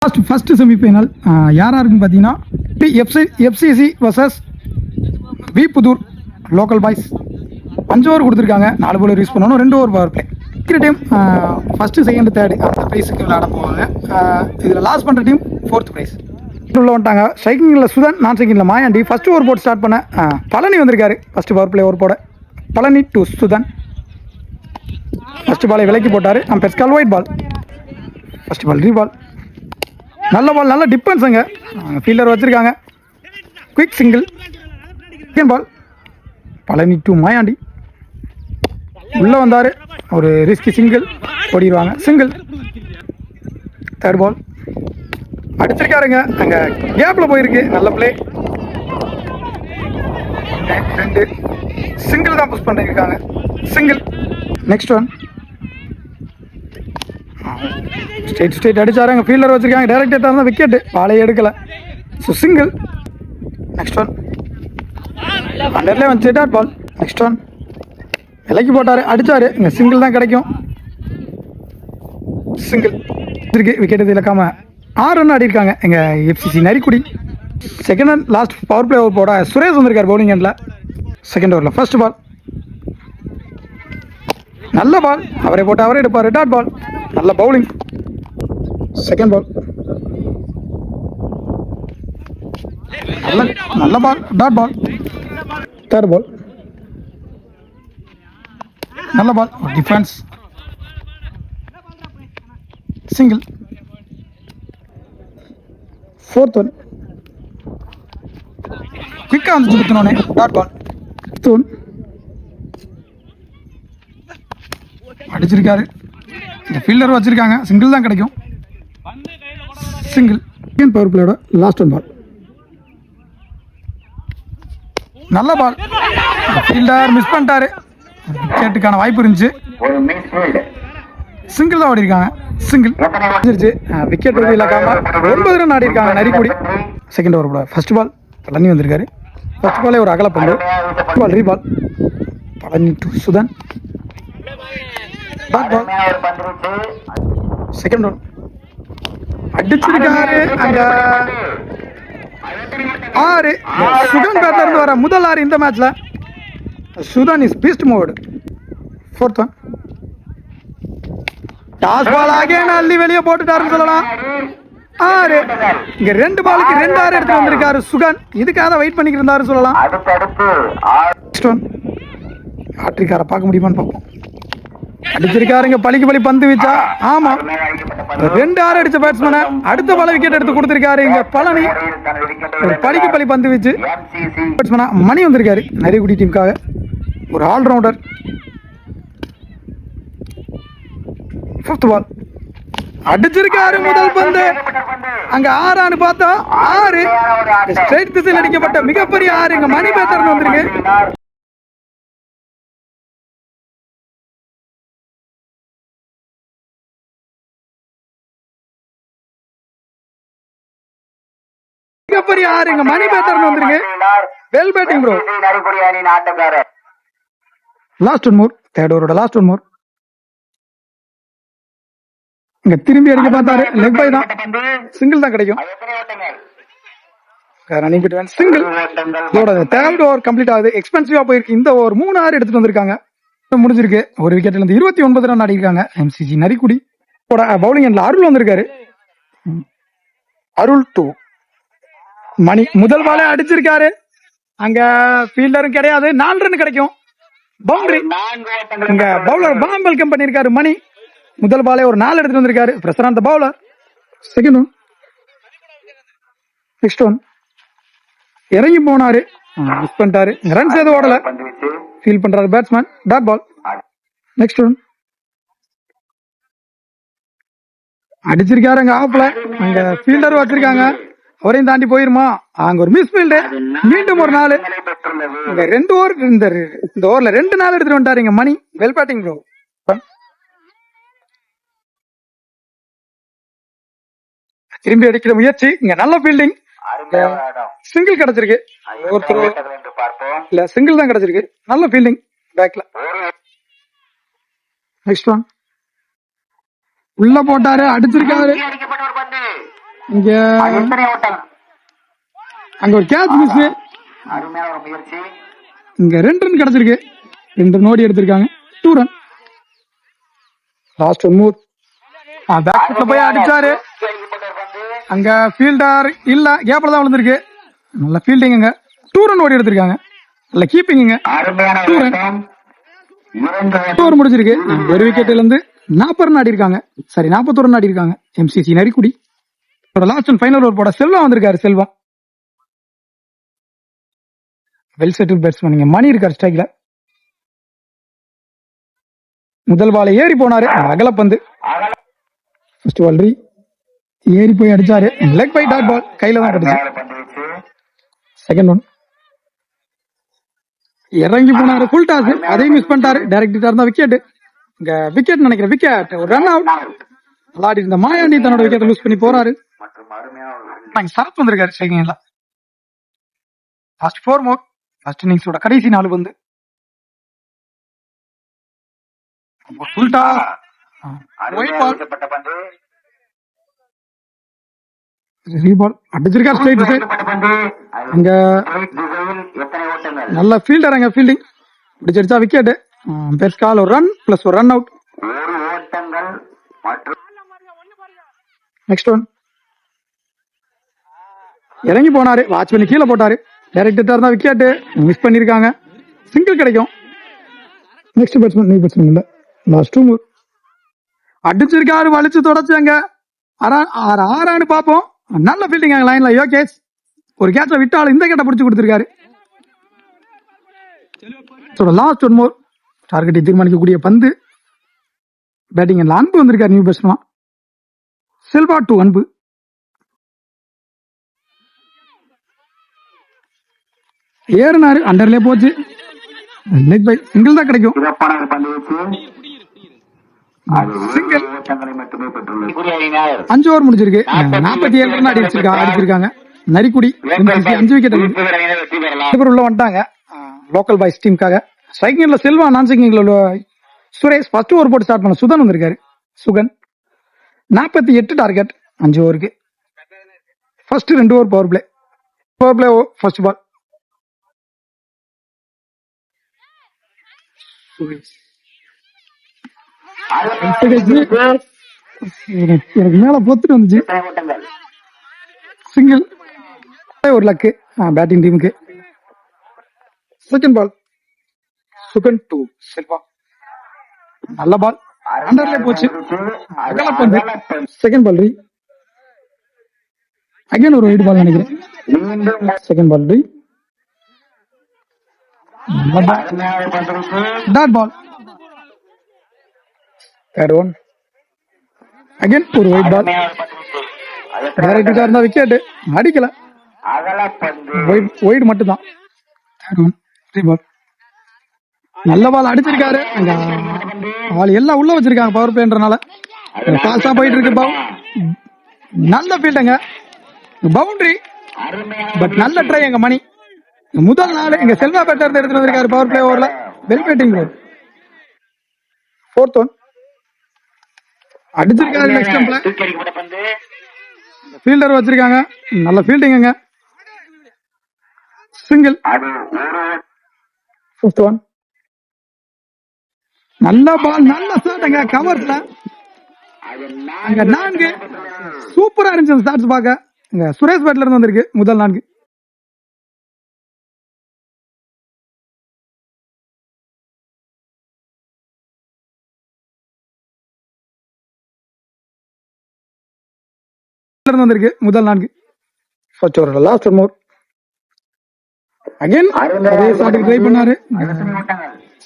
First semi-final யாரா இருக்குன்னு பார்த்தீங்கன்னா FCC versus V Pudur local boys 5 over கொடுத்துருக்காங்க. 4 bowler யூஸ் பண்ணணும், 2 over power play. Team first second third அந்த ப்ரைஸுக்கு விளையாட போவாங்க. இதில் லாஸ் பண்ணுற டீம் 4th ப்ரைஸ் உள்ள வந்துட்டாங்க. ஸ்ட்ரைக்கிங்கில் சுதன், நான் ஸ்ட்ரைக்கிங்கில் மாயாண்டி. ஃபர்ஸ்ட் ஓவர் போட்டு ஸ்டார்ட் பண்ண பழனி வந்திருக்காரு. ஃபர்ஸ்ட் பவர் பிளே ஓவர் போட பழனி டு சுதன். ஃபர்ஸ்ட் பாலை விலைக்கு போட்டார். பெஸ்கால் ஒயிட் பால். ஃபர்ஸ்ட் பால் ரீபால். நல்ல பால், நல்ல டிஃபென்ஸுங்க. ஃபீல்டர் வச்சுருக்காங்க. Quick single. Second ball Palani to Mayandi. உள்ளே வந்தார். ஒரு ரிஸ்கி சிங்கிள் ஓடிடுவாங்க. சிங்கிள். தேர்ட் பால் அடிச்சிருக்காருங்க. அங்கே கேப்பில் போயிருக்கு. நல்ல பிளே. 2 சிங்கிள் தான் புஷ் பண்ணியிருக்காங்க. சிங்கிள். நெக்ஸ்ட் ஒன் ஸ்ட்ரெயிட் அடிச்சாருங்க. ஃபீல்டர் வச்சிருக்காங்க. டைரக்டேட்டாக இருந்தால் விக்கெட்டு. பாலையே எடுக்கலை. So single. நெக்ஸ்ட் ஒன் அண்டர்லேயே வந்து டாட் பால். நெக்ஸ்ட் ஒன் விலைக்கு போட்டார். அடித்தார். இங்கே சிங்கிள் தான் கிடைக்கும். சிங்கிள் இருக்கு. விக்கெட்டு இழக்காம 6 ரன் ஆடிருக்காங்க எங்கள் FCC Narikudi. Second and last power play over போட சுரேஷ் வந்திருக்கார் பவுலிங் எண்டில். செகண்ட் ஓவரில் ஃபர்ஸ்ட் பால் நல்ல பால். அவரே போட்டு அவரே எடுப்பார். Dot ball. நல்ல பவுலிங். செகண்ட் பால் நல்ல பால். Dot ball. தேர்ட் பால் நல்ல பால். டிஃபென்ஸ். சிங்கிள். ஃபோர்த் ஒன் குயிக்காக வந்து கொடுத்தனோடனே டாட் பால். ஒன் அடிச்சிருக்காரு. இந்த ஃபீல்டர் வச்சிருக்காங்க. சிங்கிள் தான் கிடைக்கும். சிங்கிள். பவர் பிளேயோட லாஸ்ட் ஒன் பால் நல்ல பால். ஃபீல்டர் மிஸ் பண்ணிட்டாரு. விக்கெட்டுக்கான வாய்ப்பு இருந்துச்சு. சிங்கிள் தான் ஆடிருக்காங்க. சிங்கிள் விக்கெட் வந்து இல்லாம 9 ரன் ஆடிருக்காங்க நரிக்குடி. செகண்ட் ஓவர் போல ஃபர்ஸ்ட் பால் பழனி வந்திருக்காரு. ஃபர்ஸ்ட் பாலே ஒரு அகலப்பந்து. Ball reball. Palani to Sudhan. Bad ball. Second one அடிச்சிருக்காரு. அங்க 6 சுதன் பேட்ல இருந்து வர முதல் 6 இந்த மேட்ச்ல. Sudhan is beast mode. Fourth one toss ball again அள்ளி வெளியே போட்டுட்டாருன்னு சொல்லலாம். 6 இங்க 2 பாலுக்கு 2 6 எடுத்து வந்திருக்காரு சுகன். இதுக்காக வெயிட் பண்ணிக்கிட்டு இருந்தாரு சொல்லலாம். நெக்ஸ்ட் ஒன் ஆட்ரிக்கார பார்க்க முடியுமான்னு பார்ப்போம். அடிச்சிருக்காருங்க. பலிக்கு பலி பந்து வீச்சா. ஆமா 2 6 அடிச்ச பேட்ஸ்மேனை அடுத்த பால விக்கெட் எடுத்து கொடுத்திருக்காரு இங்க பழனி. ஒரு பலிக்கு பலி பந்து வீச்சு. பேட்ஸ்மேனா மணி வந்திருக்காரு நரிக்குடி டீமுக்காக. ஒரு ஆல்ரவுண்டர். ஃபிஃப்த் பால் அடிச்சிருக்காரு. முதல் பந்து அங்க 6 பார்த்தா 6 ஸ்ட்ரைட் திசையில் அடிக்கப்பட்ட மிகப்பெரிய 6 இங்க மணி பேட்டர்ன் வந்திருக்கு. மிகப்பெரிய 6 இங்க மணி பேட்டர்ன் வந்திருக்கு. Well batting bro. Last one more. Third ஓவரோட லாஸ்ட் ஒன் மோர். இங்க திரும்பி அடிக்க பார்த்தாரு. லெக் பை தான். சிங்கிள் தான் கிடைக்கும். சிங்கிள். இதோட தேர்ட் ஓவர் கம்ப்ளீட் ஆகுது. எக்ஸ்பென்சிவா போயிருக்கு. இந்த ஓவர் 3 6 எடுத்துட்டு வந்திருக்காங்க. முடிஞ்சிருக்கு. ஒரு விக்கெட்ல இருந்து 29 ரன் ஆடிருக்காங்க எம்சிசி நரிக்குடி. பவுலிங் எண்ட்ல அருள் வந்திருக்காரு. அருள் டூ மணி முதல் பாலே அடிச்சிருக்காரு. அங்க ஃபீல்டரும் கிடையாது. 4 ரன் கிடைக்கும். பவுண்டரி. அங்க பவுலர் பாம் வெல்கம் பண்ணிருக்காரு மணி. முதல் பாலே ஒரு 4 எடுத்துட்டு வந்திருக்காரு. Pressure on the bowler. Second one. Next one இறங்கி போனாரு. மிஸ் பண்ணிட்டாரு. ரன்ஸ் எதுவும் ஓடல. ஃபீல் பண்றாரு batsman. Dot ball. Next one அடிச்சிருக்காரு. அங்க ஆஃப்ல அங்க ஃபீல்டர் வச்சிருக்காங்க. அவரையும் தாண்டி போயிருமா? அங்க ஒரு மிஸ் ஃபீல்டு. மீண்டும் ஒரு 4. இங்க 2 ஓவர். இந்த ஓவர்ல 2 4 எடுத்துட்டு வந்துட்டாரு இங்க மணி. Well batting bro. திரும்பி அடிக்கிற முயற்சி. இங்க நல்ல ஃபீல்டிங். சிங்கிள் கிடைச்சிருக்கு. இல்ல சிங்கிள் தான் கிடைச்சிருக்கு. நல்ல ஃபீல்டிங் பேக்ல. நெக்ஸ்ட் ஒன் உள்ள போட்டாரு. அடிச்சிருக்காரு. இங்க அங்க ஒரு கேட்ச் மிஸ். இங்க 2 ரன் கிடைச்சிருக்கு. 2 ரன் ஓடி எடுத்திருக்காங்க. 2 run. Last one more. Back ஃபுட்ல போய் அடிச்சாரு. அங்க ஃபீல்டர் இல்ல, கேப்ல தான் விழுந்திருக்கு. நல்ல ஃபீல்டிங். 2 ரன் ஓடி எடுத்திருக்காங்க. நல்ல கீப்பிங். 2 ரன். 2 ஓவர் முடிஞ்சிருக்கு. ஒரு விக்கெட்ல இருந்து 40 ரன் ஆடி இருக்காங்க. சரி, 41 ரன் ஆடி இருக்காங்க. MCC Narikudi. Last and final over போட செல்வம் வந்திருக்காரு. செல்வம் வெல் செட்டில் பேட்ஸ்மேன். இங்க மணி இருக்காரு ஸ்ட்ரைக்ல. முதல் பால ஏறி போனாரு. அகலப்பந்து. ஃபர்ஸ்ட் பால் ஏறி போய் அடிச்சாரு. Leg bye dot ball. கையில தான் பட்டுச்சு. செகண்ட் ஒன் இறங்கி போனாரு. Full toss. அதையும் மிஸ் பண்ணிட்டாரு. டைரக்ட் இருந்தா விக்கெட். இங்க விக்கெட் நினைக்கிறேன். விக்கெட். ஒரு ரன் அவுட். விளையாடி இருந்த மாயாண்டி தன்னோட விக்கெட் லூஸ் பண்ணி போறாரு. சரத் வந்திருக்காரு ஸ்ட்ரைக்கிங்ல. லாஸ்ட் 4 மோர். ஃபர்ஸ்ட் இன்னிங்ஸோட கடைசி 4 பந்து. Full toss. White ball. ரீபால் அடிச்சிருக்காரு ஸ்ட்ரைட் சைடு. அங்க நல்ல ஃபீல்டர். அங்க ஃபீல்டிங் பிடிச்சடிச்சா விக்கெட். பெஸ்ட் கால். ஒரு ரன் பிளஸ் ஒரு ரன் அவுட். நெக்ஸ்ட் ஒன் இறங்கி போனாரு. வாட்ச் பண்ணி கீழே போட்டாரு. டைரக்ட் இருந்தா விக்கெட். மிஸ் பண்ணிருக்காங்க. சிங்கிள் கிடைக்கும். நெக்ஸ்ட் பேட்ஸ்மேன் நியூ பேட்ஸ்மேன் இல்ல. Last 2 Moore. அடிச்சிருக்காரு. வலிச்சு தொடச்சாங்க. ஆறான்னு பாப்போம். நல்ல ஃபீல்டிங். லைன்ல யோகேஷ் ஒரு கேட்ச விட்டாலும் இந்த கேட்ட பிடிச்சு கொடுத்திருக்காரு. லாஸ்ட் 1 மோர். டார்கெட்டை தீர்மானிக்கக்கூடிய பந்து. பேட்டிங் அன்பு வந்திருக்காரு. நியூ பேட்ஸ்மேன் செல்வா டு அன்பு. ஏறினாரு. அண்டர்லயே போச்சு. Leg by. சிங்கிள் தான் கிடைக்கும். சிங்கிள். 5 ஓவர் முடிஞ்சிருக்கு. 47 ரன் அடிச்சிருக்காங்க. நரிக்குடி 5 விக்கெட். உள்ள வந்துட்டாங்க லோக்கல் பாய்ஸ் டீமுக்காக. ஸ்ட்ரைக்கிங்ல செல்வா, நான் ஸ்ட்ரைக்கிங்ல சுரேஷ். ஃபர்ஸ்ட் ஓவர் போட்டு ஸ்டார்ட் பண்ண சுதன் வந்திருக்காரு. சுகன் 48 டார்கெட் 5 ஓவருக்கு. First 2 over power play. First ball. எனக்கு மேல பொத்துட்டு வந்துச்சு. சிங்கிள். ஒரு லக்கு பேட்டிங் டீமுக்கு. Second ball. Sugan to Selva. நல்ல பால். அண்டர்ல போச்சு. அகலப்பந்து. செகண்ட் பால் அகைன் ஒரு ஒயிட் பால் நினைக்கிறேன். Second ball dot ball. Third one again ஒரு ஒயிட் பால். டைரக்டா இருந்தா விக்கெட். அடிக்கல. ஒயிட் மட்டும் தான். Third one ball. நல்ல பால் அடிச்சிருக்காரு. பால் எல்லாம் உள்ள வச்சிருக்காங்க பவர் பிளேன்றனால. பாஸா போயிட்டு இருக்கு. நல்ல ஃபீல்டுங்க. பவுண்டரி. பட் நல்ல ட்ரை. எங்க மணி முதல் நாள் எங்க செல்வா பேட்டர் இருந்து எடுத்துட்டு வந்திருக்காரு பவர் பிளே ஓவர்ல. Well batting. ஃபோர்த் ஒன் அடிச்சிருக்காரு. நெக்ஸ்ட் டம்ப்ல ஃபீல்டர் வச்சிருக்காங்க. நல்ல ஃபீல்டிங்க. சிங்கிள். Fifth one. நல்ல பால். நல்ல ஷாட்ங்க கவர்ஸ்ல. அங்க 4 சூப்பரா இருந்துச்சு ஸ்டார்ட்ஸ் பார்க்க. இங்க சுரேஷ் பேட்ல இருந்து வந்திருக்கு முதல் 4. வந்திருக்கு முதல் 4. ஃபர்ஸ்ட் ஓவர் லாஸ்ட் மோர். அகைன் அதே ஷாட்டுக்கு ட்ரை பண்ணாரு.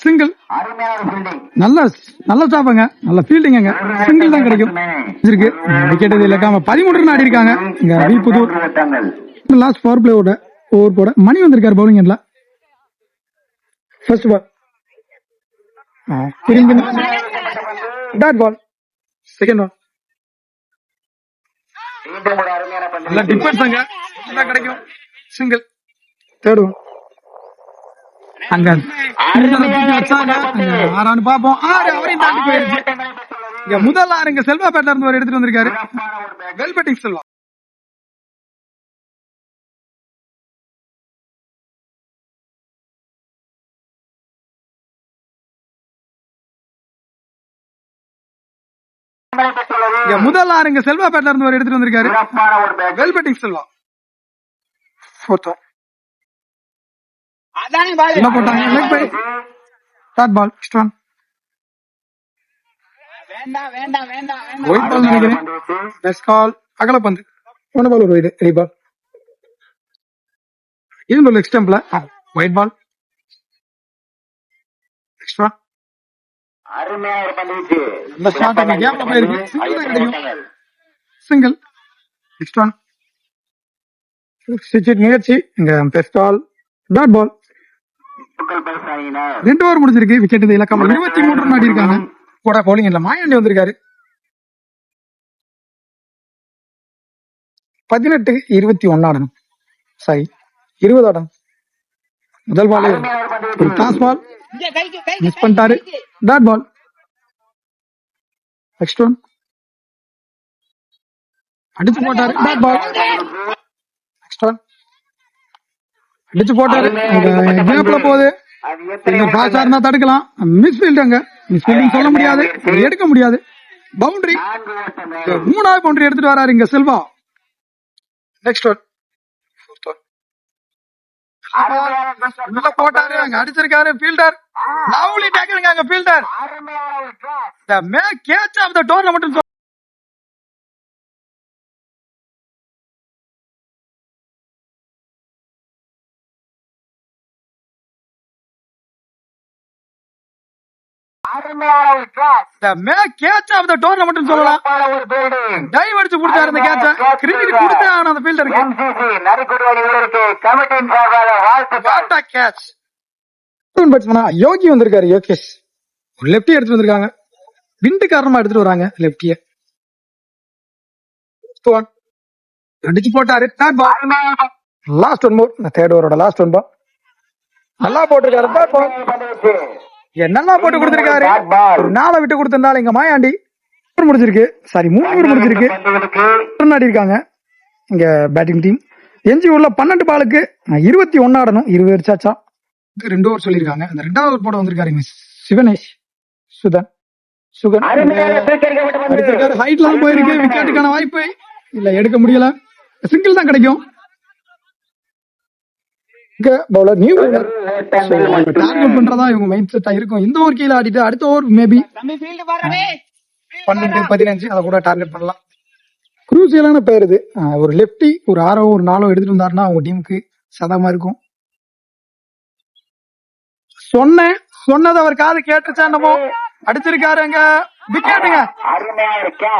சிங்கிள். நல்ல ஸ்டாப்புங்க. நல்ல ஃபீல்டிங்க. சிங்கிள் தான் கிடைக்கும். இருக்கு விக்கெட் இல்லாம 13 ரன் ஆடி இருக்காங்க. இங்க V Pudur. Last power play over போட மணி வந்திருக்காரு பவுலிங் எண்ட்ல. ஃபர்ஸ்ட் பால் திரும்பி டாட் பால். Second ball. நல்ல டிஃபென்ஸ் அங்க கிடைக்கும். சிங்கிள். தேர்ட் ஒன் அங்க ஆறான்னு பாப்போம். அவரையும் தாண்டி போயிருச்சு. முதல் 6 செல்வா பேட்ல இருந்து எடுத்துட்டு வந்திருக்காரு. Well batting Selva. முதல் ஆறுங்க செல்வா பேட்ல இருந்து ஒரு எடுத்துட்டு வந்திருக்காரு. Well batting Selva. போட்டாங்க leg bye. Short ball strong. White ball நினைக்கிறேன். Best call. அகல பந்து. ஒன் பால் ஒரு வைடு. Ready ball. இது லெக் ஸ்டம்ப்ல ஒயிட் பால். எக்ஸ்ட்ரா. இந்த ஷாட் அங்க கேப்ல போயிருக்கு. சிங்கிள் தான் கிடைக்கும். சிங்கிள். எக்ஸ்ட்ரா. முயற்சி. இங்க best call. Dot ball. 2 over முடிஞ்சிருக்கு. விக்கெட் இலக்கம் 23 ரன் ஆடி இருக்காங்க. கூட பவுலிங் இல்ல மாயாண்டி வந்திருக்காரு. 18-21 ஆடணும். சாரி 20 ஆடணும். முதல் பால் ஒரு டாஸ் பால் மிஸ் பண்ணிட்டாரு. Dot ball. நெக்ஸ்ட் ஒன் அடிச்சு போட்டாரு. Dot ball. நெக்ஸ்ட் ஒன் அடிச்சு போட்டாரு. கேப்ல போகுது. பாஸா இருந்தா தடுக்கலாம். மிஸ் ஃபீல்ட் அங்க. மிஸ் ஃபீல்டிங் சொல்ல முடியாது, எடுக்க முடியாது. பவுண்டரி. 3வது பவுண்டரி எடுத்துட்டு வராரு இங்க செல்வா. நெக்ஸ்ட் ஒன் போட்டாரு. அங்க அடிச்சிருக்காரு ஃபீல்டர். லவ்லி டேக்கிள்ங்க அங்க fielder. The make catch of the tournament. சொல்லலாம். டைவ் அடிச்சு கொடுத்தாரு அந்த கேட்ச. கிரிக்கெட் கொடுத்தே ஆன அந்த ஃபீல்டருக்கு. யோகி வந்திருக்காரு. யோகேஷ் லெப்டி எடுத்து வந்திருக்காங்க. விண்டு காரணமா எடுத்துட்டு வராங்க லெப்டிய. அடிச்சு போட்டாரு. Last one more. தேர்ட் ஓவரோட லாஸ்ட் ஒன் பால். நல்லா போட்டிருக்காரு. என்னென்ன போட்டு கொடுத்திருக்காரு. ஒரு 4 விட்டு கொடுத்திருந்தாலும் இங்க மாயாண்டி முடிஞ்சிருக்கு. சாரி 3 ஓவர் முடிஞ்சிருக்கு. ரன் ஆடி இருக்காங்க இங்க பேட்டிங் டீம். எஞ்சி உள்ள 12 பாலுக்கு 21 ஆடணும். 20 அடிச்சாச்சா. 2 ஓவர் சொல்லியிருக்காங்க. அந்த 2வது ஓவர் போட வந்திருக்காரு சிவனேஷ் சுதன். சுகன் ஹைட்லாம் போயிருக்கு. விக்கெட்டுக்கான வாய்ப்பு இல்ல, எடுக்க முடியல. சிங்கிள் தான் கிடைக்கும். பவுலர் நியூ டார்கெட் பண்றதா இவங்க மைண்ட் செட்டா இருக்கும். இந்த ஓவர் கீழே ஆடிட்டு அடுத்த ஓவர் மேபி 12-15 அதை கூட டார்கெட் பண்ணலாம். குரூசியலான பேர் இது. ஒரு லெப்டி ஒரு 6 ஒரு 4 எடுத்துட்டு இருந்தாருன்னா அவங்க டீமுக்கு சதமா இருக்கும். சொன்னது அவர் காது கேட்டுச்சா என்னமோ. அடிச்சிருக்காரு அங்க விக்கெட்டுங்க.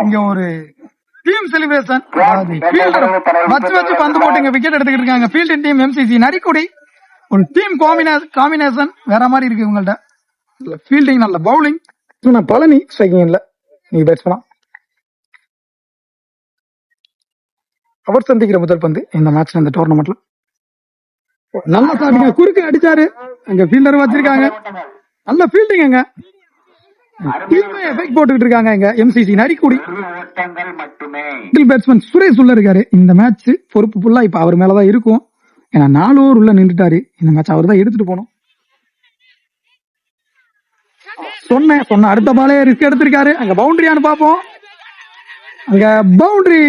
இங்க ஒரு டீம் செலிப்ரேஷன். வச்சு பந்து போட்டு விக்கெட் எடுத்துக்கிட்டு இருக்காங்க. Fielding team MCC Narikudi. ஒரு டீம் காம்பினேஷன் வேற மாதிரி இருக்கு உங்கள்ட்ட. ஃபீல்டிங் நல்ல பவுலிங். பழனி ஸ்ட்ரைக்கிங் இல்ல, நீ பேட்ஸ்மேனா. அவர் சந்திக்கிற முதல் பந்து இந்த மேட்ச்ல இந்த டோர்னமெண்ட்ல. நல்ல சாப்பிங்க. குறுக்கு அடிச்சாரு. அங்க ஃபீல்டர் வச்சிருக்காங்க. நல்ல ஃபீல்டிங் அங்க. போட்டுக்கிட்டு இருக்காங்க இங்க எம்சிசி நரிக்குடி. பேட்ஸ்மேன் சுரேஷ் உள்ள இருக்காரு. இந்த மேட்ச் பொறுப்பு ஃபுல்லா இப்ப அவர் மேலதான் இருக்கும். ஏன்னா 4 ஓவர் உள்ள நின்றுட்டாரு. இந்த மேட்ச் அவர் தான் எடுத்துட்டு போகணும். சொன்ன அடுத்த பாலே ரிஸ்க் எடுத்திருக்காரு. அங்க பவுண்டரியானு பாப்போம். அங்க பவுண்டரி.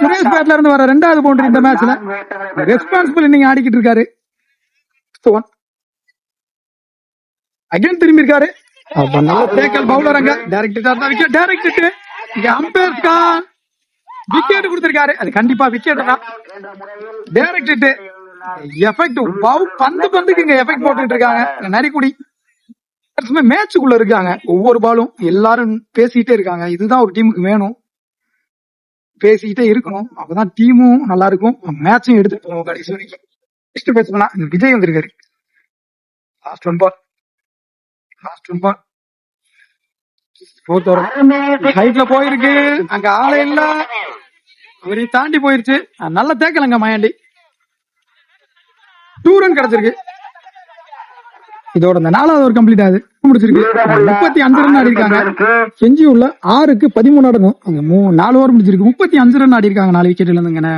சுரேஷ் பேட்ல இருந்து வர 2வது பவுண்டரி இந்த மேட்ச்ல. ரெஸ்பான்சிபிள் இன்னிங் ஆடிக்கிட்டு இருக்காரு. அகைன் திரும்பி இருக்காரு. பவுலர் அங்க விக்கெட் கொடுத்திருக்காரு. அது கண்டிப்பா விக்கெட் தான். Direct effect. பந்துக்கு இங்க எஃபெக்ட் போட்டுட்டு இருக்காங்க நரிக்குடி. மேட்சுக்குள்ள இருக்காங்க. ஒவ்வொரு பாலும் எல்லாரும் பேசிட்டே இருக்காங்க. இதுதான் ஒரு டீமுக்கு வேணும். பேசிக்கிட்டே இருக்கணும். அப்பதான் டீமும் நல்லா இருக்கும், மேட்சும் எடுத்துட்டு போவோம் கடைசி வரைக்கும். நெக்ஸ்ட் பேட்ஸ்மேனா விஜய் வந்திருக்காரு. லாஸ்ட் ஒன் பால். ஹைட்ல போயிருக்கு. அங்க ஆளே இல்ல. அவரை தாண்டி போயிருச்சு. நல்ல தேக்கலங்க மாயாண்டி. 2 ரன் கிடைச்சிருக்கு. இதோட இந்த 4வது ஓவர் கம்ப்ளீட் ஆகுது. முடிச்சிருக்கு. 35 ரன் ஆடி இருக்காங்க. செஞ்சி உள்ள 6க்கு 13 ஆடணும். 4 ஓவர் முடிச்சிருக்கு. 35 ரன் ஆடி இருக்காங்க. 4 விக்கெட் இழந்துங்க.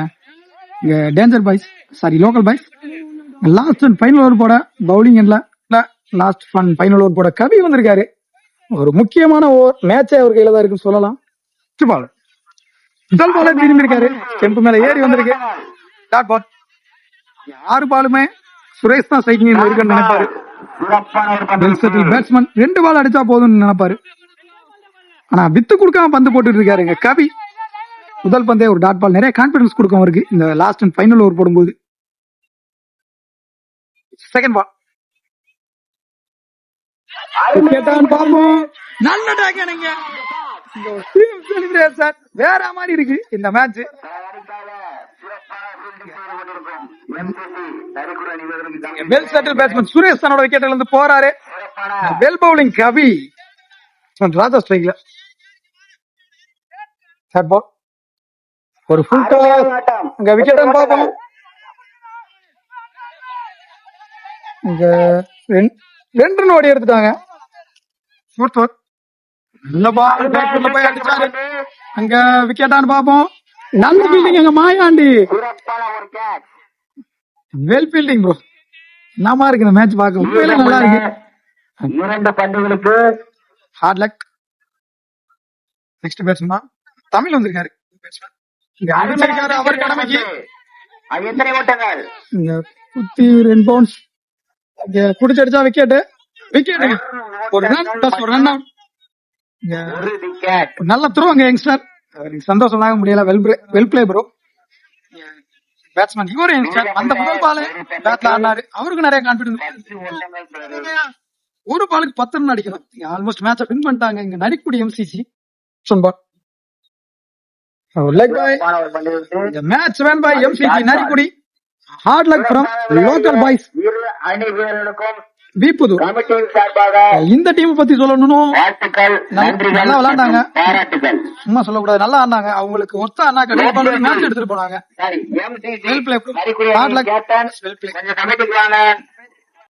இங்க danger boys, sorry local boys. Last and final over போட பவுலிங் இல்ல. லாஸ்ட் ஃபைனல் ஓவர் போட கவி வந்திருக்காரு. ஒரு முக்கியமான மேட்சே அவர் கையில தான் இருக்குன்னு சொல்லலாம். பால் முதல் பால திரும்பி இருக்காரு, ஸ்டெம்ப் மேல ஏறி வந்திருக்கு, டாட் பால். 6 பாலுமே சுரேஷ் தான் ஸ்ட்ரைக்கிங் இருக்குன்னு நினைப்பாரு. பேட்ஸ்மேன் 2 பால் அடிச்சா போதும்னு நினைப்பாரு. ஆனா வித்து கொடுக்காம பந்து போட்டுட்டு இருக்காருங்க கவி. முதல் பந்தே ஒரு டாட் பால், நிறைய கான்பிடன்ஸ் கொடுக்கும் அவருக்கு இந்த லாஸ்ட் அண்ட் ஃபைனல் ஓவர் போடும்போது. செகண்ட் பால் பாப்போம், நல்ல டாக்கனுங்க. வேற மாதிரி இருக்கு இந்த match. Well settle batsman Suresh தன்னோட விக்கெட்ல இருந்து போறாரு. வெல் பவுலிங் கவி ராஜா ஸ்ட்ரைக்ல. ஒரு ஃபுல் டாஸ் இங்க விக்கெட் பாப்போம். இங்க 2 ரன் ஓடி எடுத்துட்டாங்க. நல்ல பால் பேக்ல போய் அடிச்சாரு. அங்க விக்கெட்டான்னு பாப்போம். நல்ல ஃபீல்டிங் அங்க மாயாண்டி. Well fielding bro. என்னமா இருக்கு இந்த மேட்ச் பார்க்க, உண்மையிலே நல்லா இருக்கு. 2 பந்துகளுக்கு hard luck. Next batsman Tamil வந்திருக்காரு. இங்க அடிச்சிருக்காரு அவர் கடமைக்கு. எத்தனை ஓட்டங்கள்? இங்க குத்தி 2 பவுன்ஸ் இங்க குடிச்சு அடிச்சா விக்கெட். விக்கெட் ஒரு ரன் பிளஸ் ஒரு ரன் அவுட். நல்ல த்ரோ அங்க யங்ஸ்டர், சந்தோஷம் ஆக முடியல. Well play bro. பேட்ஸ்மேன் இவரு யங்ஸ்டர், அந்த முதல் பால் பேட்ல ஆடினாரு, அவருக்கு நிறைய கான்பிடன்ஸ். ஒரு பாலுக்கு 10 ரன் அடிக்கணும். ஆல்மோஸ்ட் மேட்சை வின் பண்ணிட்டாங்க இங்க Narikudi MCC. Match won by MCC Narikudi. Hard luck from local boys Veepputhur. இந்த டீம் பத்தி சொல்லணும், நல்லா விளையாண்டாங்க, சும்மா சொல்லக்கூடாது, நல்லா ஆடினாங்க. அவங்களுக்கு ஒருத்தா மேட்ச் எடுத்துட்டு போனாங்க. Well play, hard luck, well play.